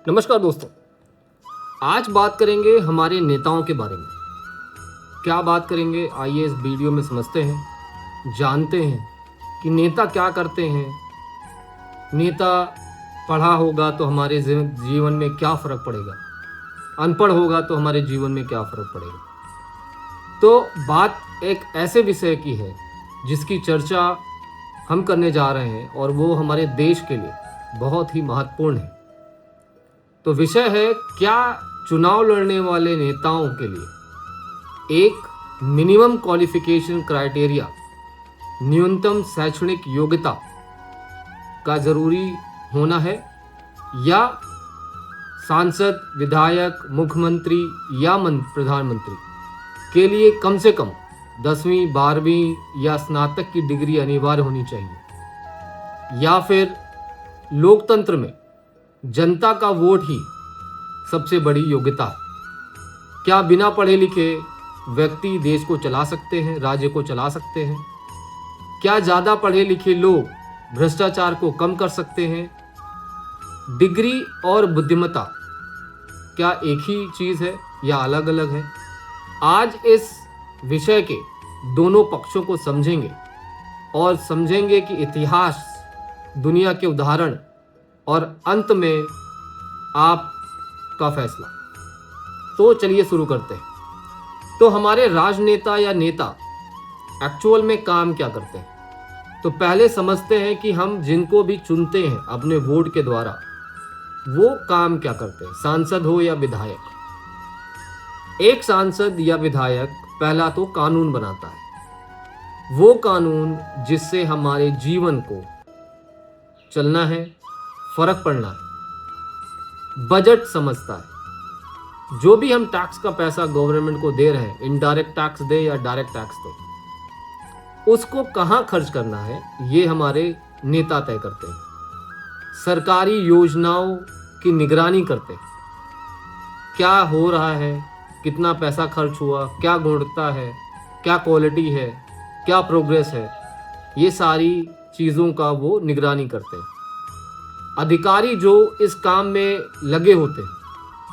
नमस्कार दोस्तों। आज बात करेंगे हमारे नेताओं के बारे में। क्या बात करेंगे, आइए इस वीडियो में समझते हैं, जानते हैं कि नेता क्या करते हैं। नेता पढ़ा होगा तो हमारे जीवन में क्या फ़र्क पड़ेगा, अनपढ़ होगा तो हमारे जीवन में क्या फ़र्क पड़ेगा। तो बात एक ऐसे विषय की है जिसकी चर्चा हम करने जा रहे हैं और वो हमारे देश के लिए बहुत ही महत्वपूर्ण है। तो विषय है, क्या चुनाव लड़ने वाले नेताओं के लिए एक मिनिमम क्वालिफिकेशन क्राइटेरिया, न्यूनतम शैक्षणिक योग्यता का जरूरी होना है, या सांसद, विधायक, मुख्यमंत्री या प्रधानमंत्री के लिए कम से कम 10वीं 12वीं या स्नातक की डिग्री अनिवार्य होनी चाहिए, या फिर लोकतंत्र में जनता का वोट ही सबसे बड़ी योग्यता है। क्या बिना पढ़े लिखे व्यक्ति देश को चला सकते हैं, राज्य को चला सकते हैं? क्या ज़्यादा पढ़े लिखे लोग भ्रष्टाचार को कम कर सकते हैं? डिग्री और बुद्धिमत्ता क्या एक ही चीज़ है या अलग अलग है? आज इस विषय के दोनों पक्षों को समझेंगे और समझेंगे कि इतिहास, दुनिया के उदाहरण और अंत में आपका फैसला। तो चलिए शुरू करते हैं। तो हमारे राजनेता या नेता एक्चुअल में काम क्या करते हैं? तो पहले समझते हैं कि हम जिनको भी चुनते हैं अपने वोट के द्वारा, वो काम क्या करते हैं, सांसद हो या विधायक। एक सांसद या विधायक पहला तो कानून बनाता है। वो कानून जिससे हमारे जीवन को चलना है, फर्क पड़ना है। बजट समझता है। जो भी हम टैक्स का पैसा गवर्नमेंट को दे रहे हैं, इनडायरेक्ट टैक्स दे या डायरेक्ट टैक्स दे, उसको कहाँ खर्च करना है, ये हमारे नेता तय करते हैं। सरकारी योजनाओं की निगरानी करते हैं। क्या हो रहा है, कितना पैसा खर्च हुआ, क्या गुणवत्ता है, क्या क्वालिटी है, क्या प्रोग्रेस है, ये सारी चीज़ों का वो निगरानी करते हैं। अधिकारी जो इस काम में लगे होते हैं,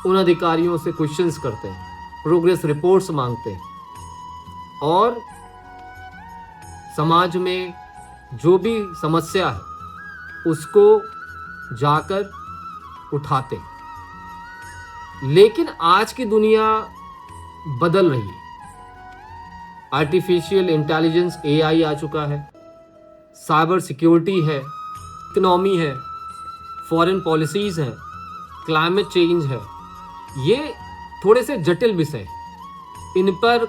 उन अधिकारियों से क्वेश्चंस करते हैं, प्रोग्रेस रिपोर्ट्स मांगते हैं, और समाज में जो भी समस्या है उसको जाकर उठाते हैं। लेकिन आज की दुनिया बदल रही है। आर्टिफिशियल इंटेलिजेंस, AI आ चुका है, साइबर सिक्योरिटी है, इकोनॉमी है, फॉरेन पॉलिसीज़ हैं, क्लाइमेट चेंज है। ये थोड़े से जटिल विषय हैं। इन पर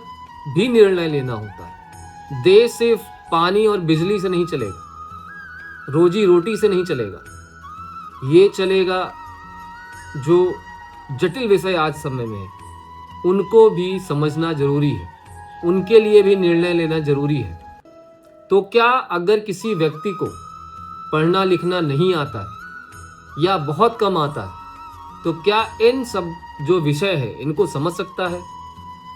भी निर्णय लेना होता है। देश सिर्फ पानी और बिजली से नहीं चलेगा, रोजी रोटी से नहीं चलेगा। ये चलेगा जो जटिल विषय आज समय में है, उनको भी समझना जरूरी है, उनके लिए भी निर्णय लेना जरूरी है। तो क्या अगर किसी व्यक्ति को पढ़ना लिखना नहीं आता है या बहुत कम आता है, तो क्या इन सब जो विषय है इनको समझ सकता है?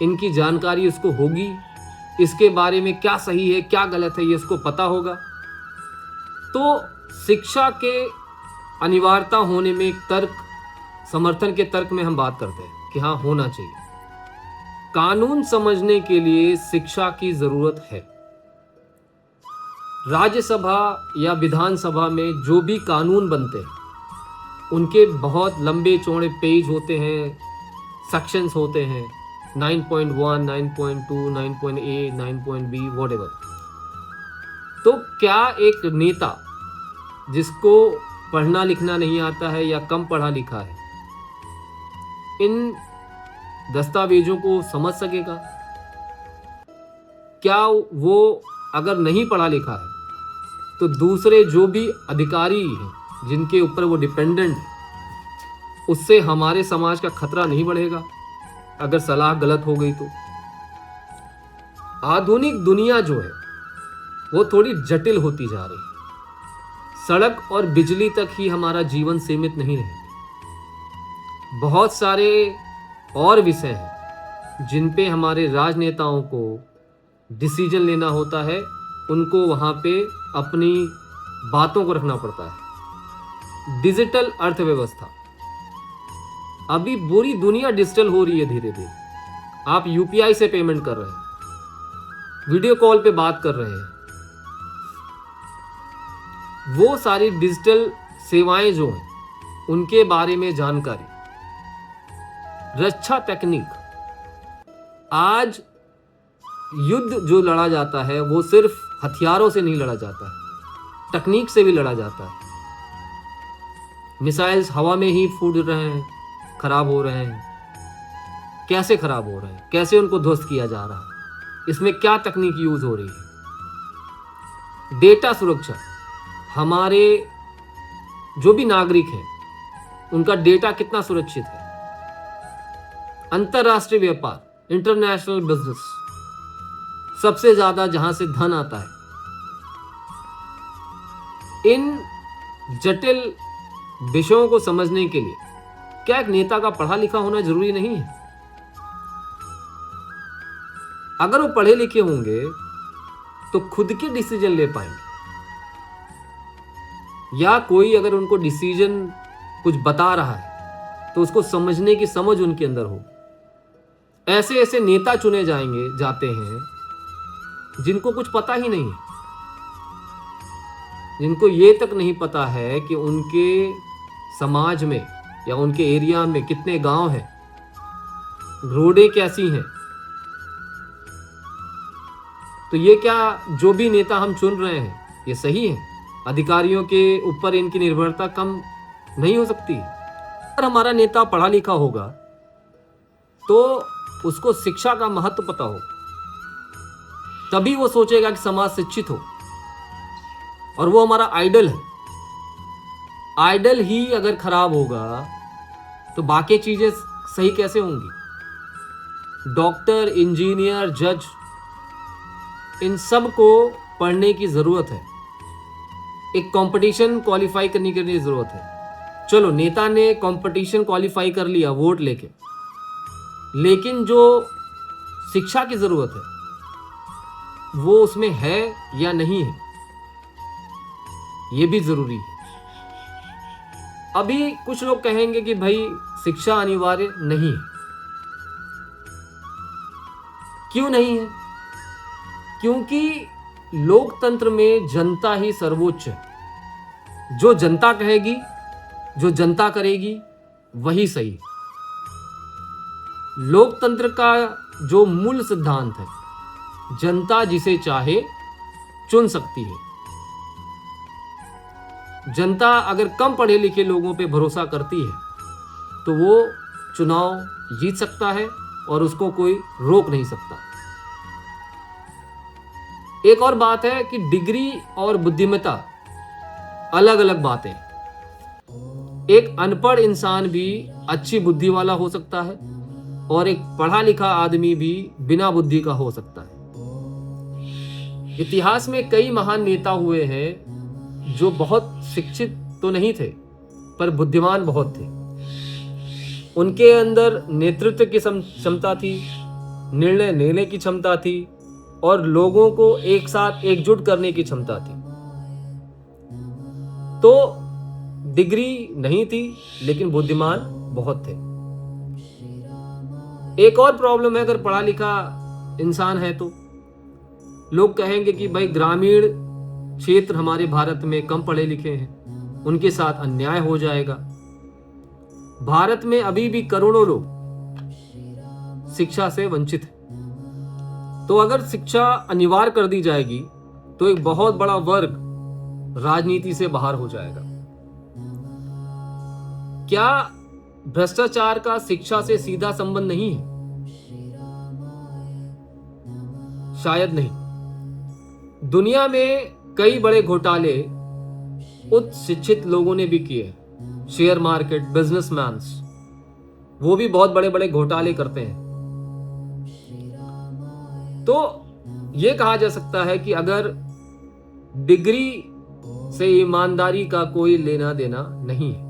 इनकी जानकारी उसको होगी? इसके बारे में क्या सही है, क्या गलत है, ये उसको पता होगा? तो शिक्षा के अनिवार्यता होने में एक तर्क, समर्थन के तर्क में हम बात करते हैं कि हाँ, होना चाहिए। कानून समझने के लिए शिक्षा की जरूरत है। राज्यसभा या विधानसभा में जो भी कानून बनते हैं, उनके बहुत लंबे चौड़े पेज होते हैं, सेक्शंस होते हैं, 9.1, 9.2, 9.A, 9.B, व्हाटएवर। तो क्या एक नेता जिसको पढ़ना लिखना नहीं आता है या कम पढ़ा लिखा है, इन दस्तावेजों को समझ सकेगा? क्या वो अगर नहीं पढ़ा लिखा है तो दूसरे जो भी अधिकारी हैं जिनके ऊपर वो डिपेंडेंट है, उससे हमारे समाज का खतरा नहीं बढ़ेगा अगर सलाह गलत हो गई तो? आधुनिक दुनिया जो है वो थोड़ी जटिल होती जा रही है। सड़क और बिजली तक ही हमारा जीवन सीमित नहीं रहेगा। बहुत सारे और विषय हैं जिन पे हमारे राजनेताओं को डिसीजन लेना होता है, उनको वहाँ पे अपनी बातों को रखना पड़ता है। डिजिटल अर्थव्यवस्था, अभी पूरी दुनिया डिजिटल हो रही है धीरे धीरे। आप यूपीआई से पेमेंट कर रहे हैं, वीडियो कॉल पे बात कर रहे हैं। वो सारी डिजिटल सेवाएं जो हैं उनके बारे में जानकारी, रक्षा तकनीक। आज युद्ध जो लड़ा जाता है वो सिर्फ हथियारों से नहीं लड़ा जाता है, तकनीक से भी लड़ा जाता है। मिसाइल्स हवा में ही फूट रहे हैं, खराब हो रहे हैं। कैसे खराब हो रहे हैं, कैसे उनको ध्वस्त किया जा रहा है, इसमें क्या तकनीक यूज हो रही है। डेटा सुरक्षा, हमारे जो भी नागरिक हैं उनका डेटा कितना सुरक्षित है। अंतरराष्ट्रीय व्यापार, इंटरनेशनल बिजनेस, सबसे ज्यादा जहां से धन आता है। इन जटिल विषयों को समझने के लिए क्या एक नेता का पढ़ा लिखा होना जरूरी नहीं है? अगर वो पढ़े लिखे होंगे तो खुद के डिसीजन ले पाएंगे, या कोई अगर उनको डिसीजन कुछ बता रहा है तो उसको समझने की समझ उनके अंदर हो। ऐसे ऐसे नेता चुने जाते हैं जिनको कुछ पता ही नहीं है, जिनको ये तक नहीं पता है कि उनके समाज में या उनके एरिया में कितने गांव हैं, रोडें कैसी हैं। तो ये क्या जो भी नेता हम चुन रहे हैं ये सही है? अधिकारियों के ऊपर इनकी निर्भरता कम नहीं हो सकती? अगर हमारा नेता पढ़ा लिखा होगा तो उसको शिक्षा का महत्व पता हो, तभी वो सोचेगा कि समाज शिक्षित हो, और वो हमारा आइडल है। आइडल ही अगर खराब होगा तो बाकी चीजें सही कैसे होंगी? डॉक्टर, इंजीनियर, जज, इन सब को पढ़ने की जरूरत है, एक कंपटीशन क्वालिफाई करने की जरूरत है। चलो, नेता ने कंपटीशन क्वालिफाई कर लिया वोट लेके, लेकिन जो शिक्षा की जरूरत है वो उसमें है या नहीं है, ये भी जरूरी है। अभी कुछ लोग कहेंगे कि भाई शिक्षा अनिवार्य नहीं है। क्यों नहीं है? क्योंकि लोकतंत्र में जनता ही सर्वोच्च है। जो जनता कहेगी, जो जनता करेगी, वही सही है। लोकतंत्र का जो मूल सिद्धांत है, जनता जिसे चाहे चुन सकती है। जनता अगर कम पढ़े लिखे लोगों पे भरोसा करती है तो वो चुनाव जीत सकता है और उसको कोई रोक नहीं सकता। एक और बात है कि डिग्री और बुद्धिमत्ता अलग अलग बातें। एक अनपढ़ इंसान भी अच्छी बुद्धि वाला हो सकता है और एक पढ़ा लिखा आदमी भी बिना बुद्धि का हो सकता है। इतिहास में कई महान नेता हुए हैं जो बहुत शिक्षित तो नहीं थे पर बुद्धिमान बहुत थे। उनके अंदर नेतृत्व की क्षमता थी, निर्णय लेने की क्षमता थी और लोगों को एक साथ एकजुट करने की क्षमता थी। तो डिग्री नहीं थी लेकिन बुद्धिमान बहुत थे। एक और प्रॉब्लम है, अगर पढ़ा लिखा इंसान है तो लोग कहेंगे कि भाई ग्रामीण क्षेत्र हमारे भारत में कम पढ़े लिखे हैं, उनके साथ अन्याय हो जाएगा। भारत में अभी भी करोड़ों लोग शिक्षा से वंचित हैं। तो अगर शिक्षा अनिवार्य कर दी जाएगी तो एक बहुत बड़ा वर्ग राजनीति से बाहर हो जाएगा। क्या भ्रष्टाचार का शिक्षा से सीधा संबंध नहीं है? शायद नहीं। दुनिया में कई बड़े घोटाले उच्च शिक्षित लोगों ने भी किए। शेयर मार्केट, बिजनेसमैन्स, वो भी बहुत बड़े बड़े घोटाले करते हैं। तो यह कहा जा सकता है कि अगर डिग्री से ईमानदारी का कोई लेना देना नहीं है।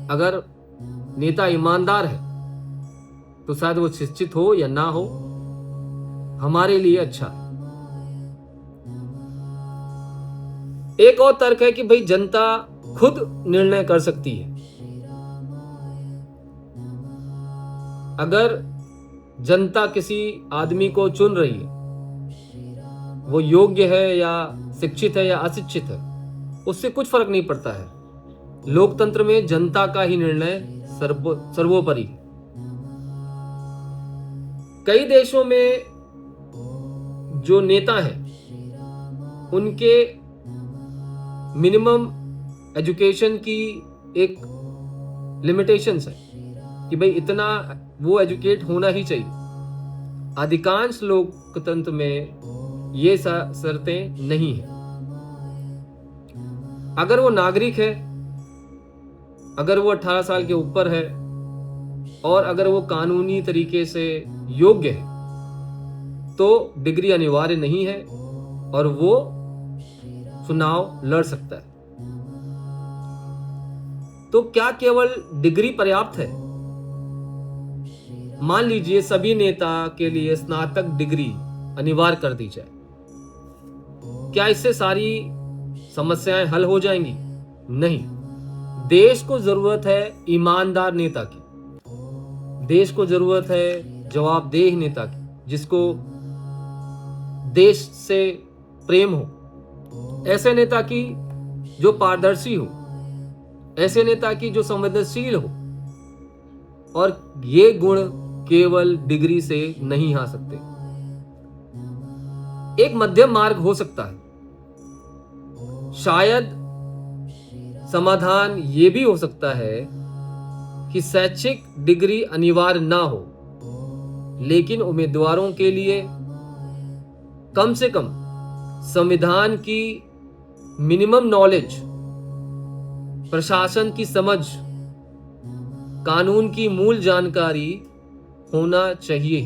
अगर नेता ईमानदार है तो शायद वो शिक्षित हो या ना हो, हमारे लिए अच्छा है। एक और तर्क है कि भाई जनता खुद निर्णय कर सकती है। अगर जनता किसी आदमी को चुन रही है, वो योग्य है या शिक्षित है या अशिक्षित है, उससे कुछ फर्क नहीं पड़ता है। लोकतंत्र में जनता का ही निर्णय सर्वोपरि। कई देशों में जो नेता हैं उनके मिनिमम एजुकेशन की एक लिमिटेशंस है कि भाई इतना वो एजुकेट होना ही चाहिए। अधिकांश लोकतंत्र में ये शर्तें नहीं है। अगर वो नागरिक है, अगर वो 18 साल के ऊपर है और अगर वो कानूनी तरीके से योग्य है तो डिग्री अनिवार्य नहीं है और वो चुनाव लड़ सकता है। तो क्या केवल डिग्री पर्याप्त है? मान लीजिए सभी नेता के लिए स्नातक डिग्री अनिवार्य कर दी जाए, क्या इससे सारी समस्याएं हल हो जाएंगी? नहीं। देश को जरूरत है ईमानदार नेता की, देश को जरूरत है जवाबदेह नेता की, जिसको देश से प्रेम हो, ऐसे नेता की जो पारदर्शी हो, ऐसे नेता की जो संवेदनशील हो। और ये गुण केवल डिग्री से नहीं आ सकते। एक मध्यम मार्ग हो सकता है। शायद समाधान ये भी हो सकता है कि शैक्षिक डिग्री अनिवार्य ना हो, लेकिन उम्मीदवारों के लिए कम से कम संविधान की मिनिमम नॉलेज, प्रशासन की समझ, कानून की मूल जानकारी होना चाहिए।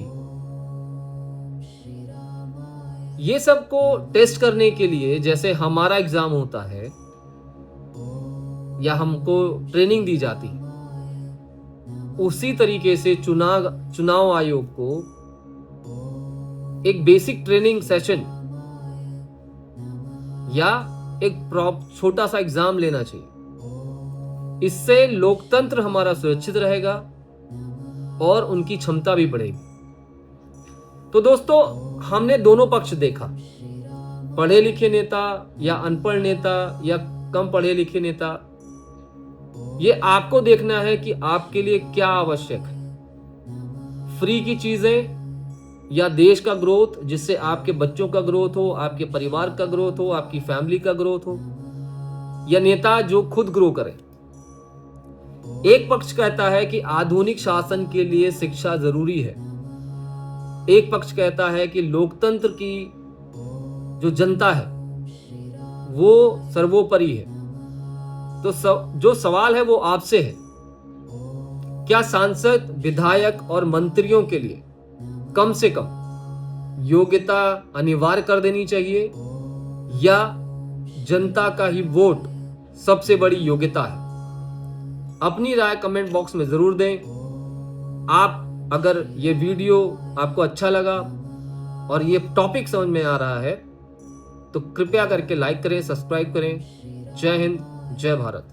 ये सब को टेस्ट करने के लिए जैसे हमारा एग्जाम होता है या हमको ट्रेनिंग दी जाती है, उसी तरीके से चुनाव आयोग को एक बेसिक ट्रेनिंग सेशन या एक छोटा सा एग्जाम लेना चाहिए। इससे लोकतंत्र हमारा सुरक्षित रहेगा और उनकी क्षमता भी बढ़ेगी। तो दोस्तों, हमने दोनों पक्ष देखा, पढ़े लिखे नेता या अनपढ़ नेता या कम पढ़े लिखे नेता। ये आपको देखना है कि आपके लिए क्या आवश्यक है, फ्री की चीजें या देश का ग्रोथ, जिससे आपके बच्चों का ग्रोथ हो, आपके परिवार का ग्रोथ हो, आपकी फैमिली का ग्रोथ हो, या नेता जो खुद ग्रो करे। एक पक्ष कहता है कि आधुनिक शासन के लिए शिक्षा जरूरी है, एक पक्ष कहता है कि लोकतंत्र की जो जनता है वो सर्वोपरि है। तो जो सवाल है वो आपसे है, क्या सांसद, विधायक और मंत्रियों के लिए कम से कम योग्यता अनिवार्य कर देनी चाहिए या जनता का ही वोट सबसे बड़ी योग्यता है? अपनी राय कमेंट बॉक्स में जरूर दें। आप अगर ये वीडियो आपको अच्छा लगा और ये टॉपिक समझ में आ रहा है तो कृपया करके लाइक करें, सब्सक्राइब करें। जय हिंद, जय भारत।